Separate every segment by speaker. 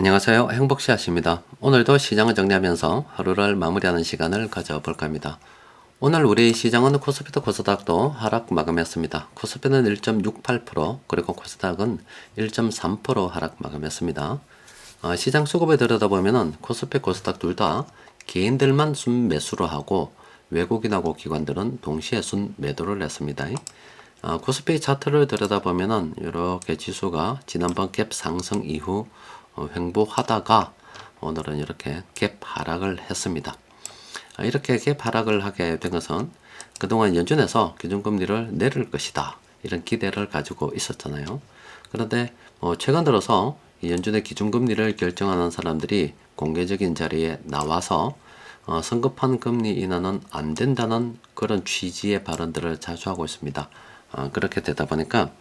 Speaker 1: 안녕하세요. 행복씨앗입니다. 오늘도 시장을 정리하면서 하루를 마무리하는 시간을 가져볼까 합니다. 오늘 우리 시장은 코스피도 코스닥도 하락 마감했습니다. 코스피는 1.68%, 그리고 코스닥은 1.3% 하락 마감했습니다. 시장 수급에 들여다보면은 코스피, 코스닥 둘 다 개인들만 순매수를 하고 외국인하고 기관들은 동시에 순매도를 했습니다. 코스피 차트를 들여다보면은 이렇게 지수가 지난번 갭 상승 이후 횡보하다가 오늘은 이렇게 갭 하락을 했습니다. 이렇게 갭 하락을 하게 된 것은 그동안 연준에서 기준금리를 내릴 것이다, 이런 기대를 가지고 있었잖아요. 그런데 최근 들어서 연준의 기준금리를 결정하는 사람들이 공개적인 자리에 나와서 성급한 금리 인하는 안 된다는 그런 취지의 발언들을 자주 하고 있습니다. 그렇게 되다 보니까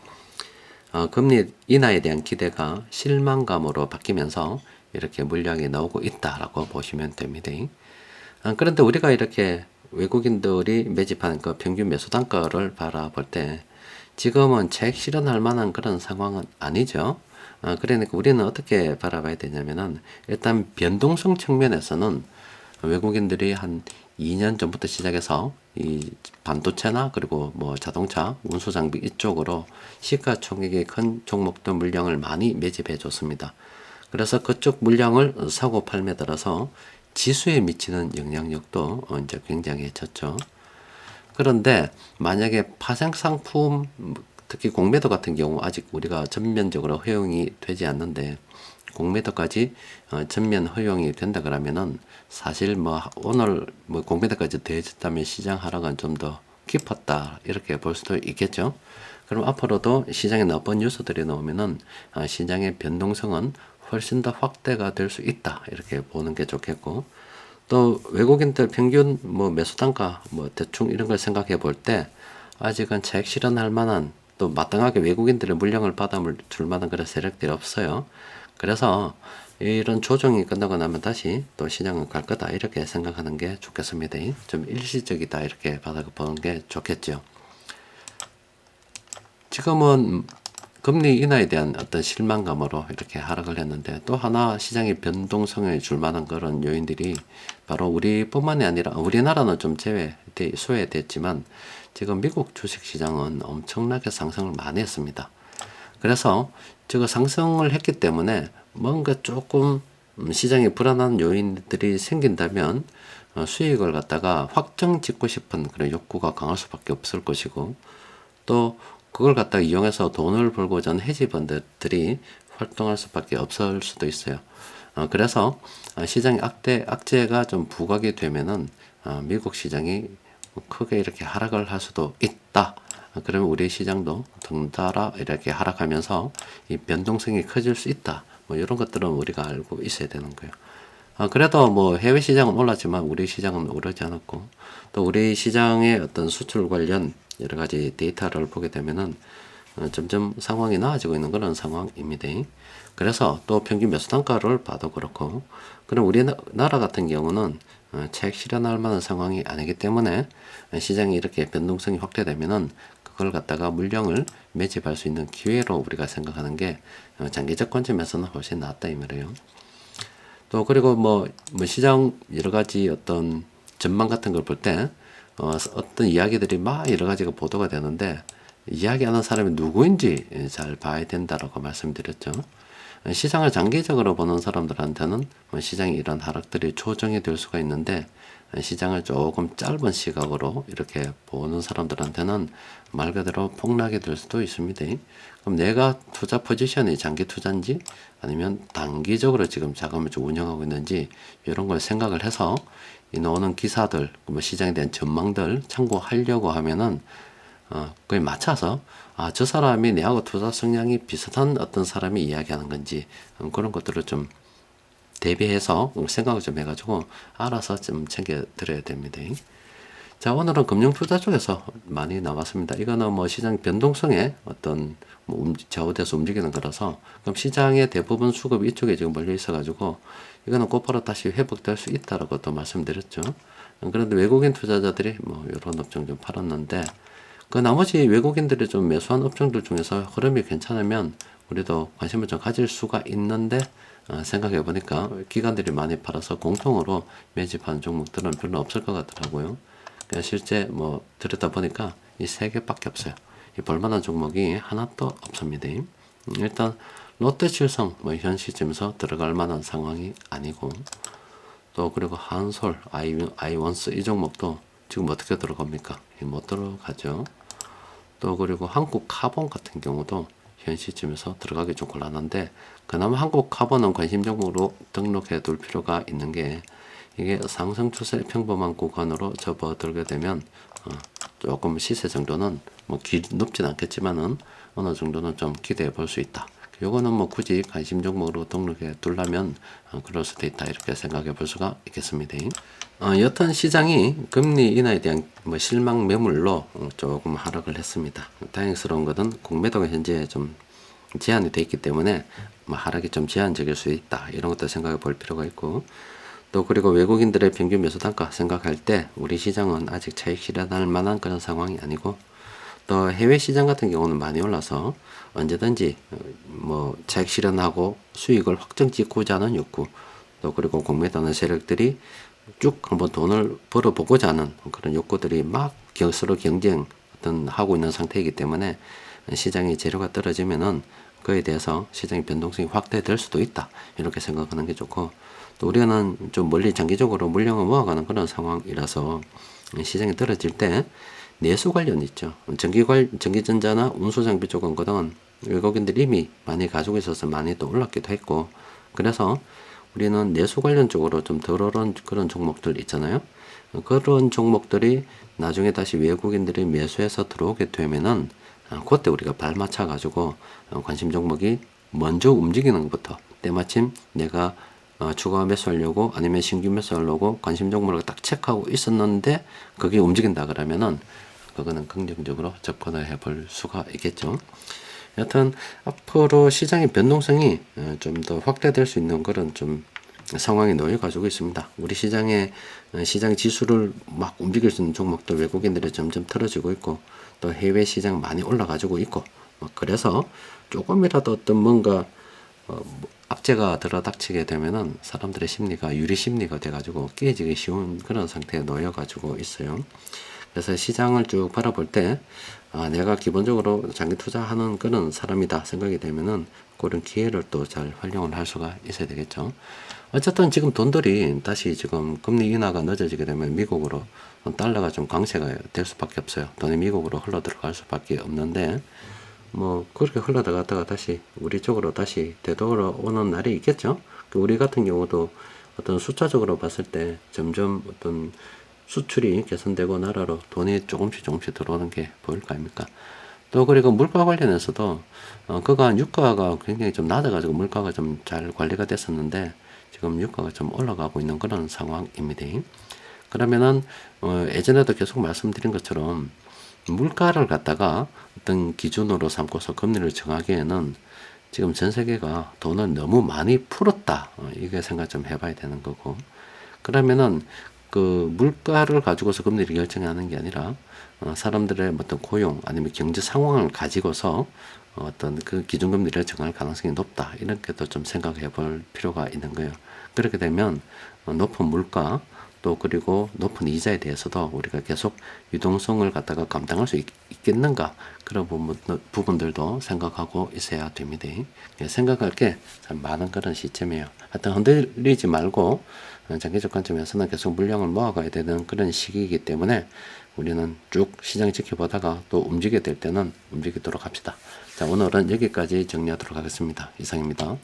Speaker 1: 금리 인하에 대한 기대가 실망감으로 바뀌면서 이렇게 물량이 나오고 있다라고 보시면 됩니다. 그런데 우리가 이렇게 외국인들이 매집하는 그 평균 매수 단가를 바라볼 때 지금은 책 실현할 만한 그런 상황은 아니죠. 그러니까 우리는 어떻게 바라봐야 되냐면은, 일단 변동성 측면에서는 외국인들이 한 2년 전부터 시작해서 이 반도체나 그리고 뭐 자동차, 운수 장비 이쪽으로 시가총액이 큰 종목들 물량을 많이 매집해 줬습니다. 그래서 그쪽 물량을 사고 팔매에 따라서 지수에 미치는 영향력도 이제 굉장해졌죠. 그런데 만약에 파생 상품, 특히 공매도 같은 경우 아직 우리가 전면적으로 허용이 되지 않는데, 공매도까지 전면 허용이 된다 그러면은 사실 뭐 오늘 뭐 공매도까지 되어졌다면 시장 하락은 좀 더 깊었다, 이렇게 볼 수도 있겠죠. 그럼 앞으로도 시장에 나쁜 뉴스들이 나오면은 시장의 변동성은 훨씬 더 확대가 될 수 있다, 이렇게 보는 게 좋겠고, 또 외국인들 평균 뭐 매수 단가 뭐 대충 이런 걸 생각해 볼 때 아직은 차익 실현할 만한, 또 마땅하게 외국인들의 물량을 받아줄 만한 그런 세력들이 없어요. 그래서 이런 조정이 끝나고 나면 다시 또 시장은 갈 거다, 이렇게 생각하는 게 좋겠습니다. 좀 일시적이다, 이렇게 받아보는 게 좋겠죠. 지금은 금리 인하에 대한 어떤 실망감으로 이렇게 하락을 했는데, 또 하나 시장의 변동성을 줄 만한 그런 요인들이 바로 우리뿐만이 아니라, 우리나라는 좀 소외됐지만 지금 미국 주식시장은 엄청나게 상승을 많이 했습니다. 그래서 저거 상승을 했기 때문에 뭔가 조금 시장에 불안한 요인들이 생긴다면 수익을 갖다가 확정 짓고 싶은 그런 욕구가 강할 수밖에 없을 것이고, 또 그걸 갖다가 이용해서 돈을 벌고자 하는 해지펀드들이 활동할 수밖에 없을 수도 있어요. 그래서 시장의 악재가 좀 부각이 되면은 미국 시장이 크게 이렇게 하락을 할 수도 있다. 그러면 우리 시장도 덩달아 이렇게 하락하면서 이 변동성이 커질 수 있다. 뭐 이런 것들은 우리가 알고 있어야 되는 거예요. 그래도 뭐 해외 시장은 올랐지만 우리 시장은 오르지 않았고, 또 우리 시장의 어떤 수출 관련 여러 가지 데이터를 보게 되면은 점점 상황이 나아지고 있는 그런 상황입니다. 그래서 또 평균 매수 단가를 봐도 그렇고, 그럼 우리나라 같은 경우는 차익 실현할 만한 상황이 아니기 때문에 시장이 이렇게 변동성이 확대되면은 그걸 갖다가 물량을 매집할 수 있는 기회로 우리가 생각하는 게 장기적 관점에서는 훨씬 낫다, 이 말이에요. 또 그리고 뭐 시장 여러 가지 어떤 전망 같은 걸 볼 때 어떤 이야기들이 막 여러 가지가 보도가 되는데, 이야기하는 사람이 누구인지 잘 봐야 된다라고 말씀드렸죠. 시장을 장기적으로 보는 사람들한테는 시장이 이런 하락들이 조정이 될 수가 있는데, 시장을 조금 짧은 시각으로 이렇게 보는 사람들한테는 말 그대로 폭락이 될 수도 있습니다. 그럼 내가 투자 포지션이 장기 투자인지 아니면 단기적으로 지금 자금을 좀 운영하고 있는지, 이런 걸 생각을 해서 이 나오는 기사들, 뭐 시장에 대한 전망들 참고하려고 하면은 그에 맞춰서 저 사람이 내하고 투자 성향이 비슷한 어떤 사람이 이야기하는 건지 그런 것들을 좀 대비해서 생각을 좀 해가지고 알아서 좀 챙겨 드려야 됩니다. 자, 오늘은 금융 투자 쪽에서 많이 나왔습니다. 이거는 뭐 시장 변동성에 어떤 뭐 좌우돼서 움직이는 거라서, 그럼 시장의 대부분 수급이 이쪽에 지금 몰려 있어가지고 이거는 곧바로 다시 회복될 수 있다라고 또 말씀드렸죠. 그런데 외국인 투자자들이 뭐 이런 업종 좀 팔았는데, 그 나머지 외국인들이 좀 매수한 업종들 중에서 흐름이 괜찮으면 우리도 관심을 좀 가질 수가 있는데, 생각해 보니까 기관들이 많이 팔아서 공통으로 매집하는 종목들은 별로 없을 것 같더라고요. 그러니까 실제 뭐 들여다 보니까 이 세 개밖에 없어요. 이 볼만한 종목이 하나도 없습니다. 일단 롯데칠성 뭐 현 시점에서 들어갈 만한 상황이 아니고, 또 그리고 한솔, 아이원스 이 종목도 지금 어떻게 들어갑니까? 못 들어가죠. 또 그리고 한국카본 같은 경우도 현 시점에서 들어가기 좀 곤란한데, 그나마 한국카본은 관심 종목으로 등록해 둘 필요가 있는 게, 이게 상승 추세 평범한 구간으로 접어들게 되면 조금 시세 정도는 뭐 높진 않겠지만은 어느 정도는 좀 기대해 볼 수 있다. 요거는 뭐 굳이 관심 종목으로 등록해 두려면 그럴 수도 있다, 이렇게 생각해 볼 수가 있겠습니다. 여튼 시장이 금리 인하에 대한 뭐 실망 매물로 조금 하락을 했습니다. 다행스러운 것은 공매도가 현재 좀 제한이 돼 있기 때문에 뭐 하락이 좀 제한적일 수 있다, 이런 것도 생각해 볼 필요가 있고, 또 그리고 외국인들의 평균 매수 단가 생각할 때 우리 시장은 아직 차익 실현할 만한 그런 상황이 아니고, 또 해외 시장 같은 경우는 많이 올라서 언제든지 뭐 차익 실현하고 수익을 확정 짓고자 하는 욕구, 또 그리고 공매도하는 세력들이 쭉 한번 돈을 벌어보고자 하는 그런 욕구들이 막 서로 경쟁 하고 있는 상태이기 때문에, 시장의 재료가 떨어지면은 그에 대해서 시장의 변동성이 확대될 수도 있다, 이렇게 생각하는 게 좋고, 또 우리는 좀 멀리 장기적으로 물량을 모아가는 그런 상황이라서 시장이 떨어질 때 내수 관련 있죠. 전기전자나 운수장비 쪽은 그동안 외국인들이 이미 많이 가지고 있어서 많이 또 올랐기도 했고, 그래서 우리는 내수 관련 쪽으로 좀 덜 오른 그런 종목들 있잖아요. 그런 종목들이 나중에 다시 외국인들이 매수해서 들어오게 되면은 그때 우리가 발맞춰 가지고 관심 종목이 먼저 움직이는 것부터 때마침 내가 추가 매수하려고 아니면 신규 매수하려고 관심 종목을 딱 체크하고 있었는데 그게 움직인다 그러면은 그거는 긍정적으로 접근을 해볼 수가 있겠죠. 여튼 앞으로 시장의 변동성이 좀 더 확대될 수 있는 그런 좀 상황이 놓여 가지고 있습니다. 우리 시장 지수를 막 움직일 수 있는 종목도 외국인들이 점점 틀어지고 있고, 또 해외 시장 많이 올라가지고 있고, 그래서 조금이라도 어떤 뭔가 악재가 들어닥치게 되면은 사람들의 심리가 유리 심리가 돼가지고 깨지기 쉬운 그런 상태에 놓여 가지고 있어요. 그래서 시장을 쭉 바라볼 때 내가 기본적으로 장기 투자하는 그런 사람이다 생각이 되면은 그런 기회를 또 잘 활용을 할 수가 있어야 되겠죠. 어쨌든 지금 돈들이 다시 지금 금리 인하가 늦어지게 되면 미국으로 달러가 좀 강세가 될 수밖에 없어요. 돈이 미국으로 흘러 들어갈 수밖에 없는데, 뭐 그렇게 흘러 들어갔다가 다시 우리 쪽으로 다시 되돌아오는 날이 있겠죠. 우리 같은 경우도 어떤 숫자적으로 봤을 때 점점 어떤 수출이 개선되고 나라로 돈이 조금씩 들어오는 게 보일 거 아닙니까? 또 그리고 물가 관련해서도 그간 유가가 굉장히 좀 낮아가지고 물가가 좀 잘 관리가 됐었는데 지금 유가가 좀 올라가고 있는 그런 상황입니다. 그러면은 예전에도 계속 말씀드린 것처럼 물가를 갖다가 어떤 기준으로 삼고서 금리를 정하기에는 지금 전 세계가 돈을 너무 많이 풀었다, 이게 생각 좀 해봐야 되는 거고, 그러면은 그 물가를 가지고서 금리를 결정하는 게 아니라 사람들의 어떤 고용 아니면 경제 상황을 가지고서 어떤 그 기준금리를 정할 가능성이 높다, 이렇게도 좀 생각해 볼 필요가 있는 거예요. 그렇게 되면 높은 물가 또 그리고 높은 이자에 대해서도 우리가 계속 유동성을 갖다가 감당할 수 있겠는가, 그런 부분들도 생각하고 있어야 됩니다. 생각할 게 참 많은 그런 시점이에요. 하여튼 흔들리지 말고 장기적 관점에서는 계속 물량을 모아가야 되는 그런 시기이기 때문에 우리는 쭉 시장 지켜보다가 또 움직여야 될 때는 움직이도록 합시다. 자, 오늘은 여기까지 정리하도록 하겠습니다. 이상입니다.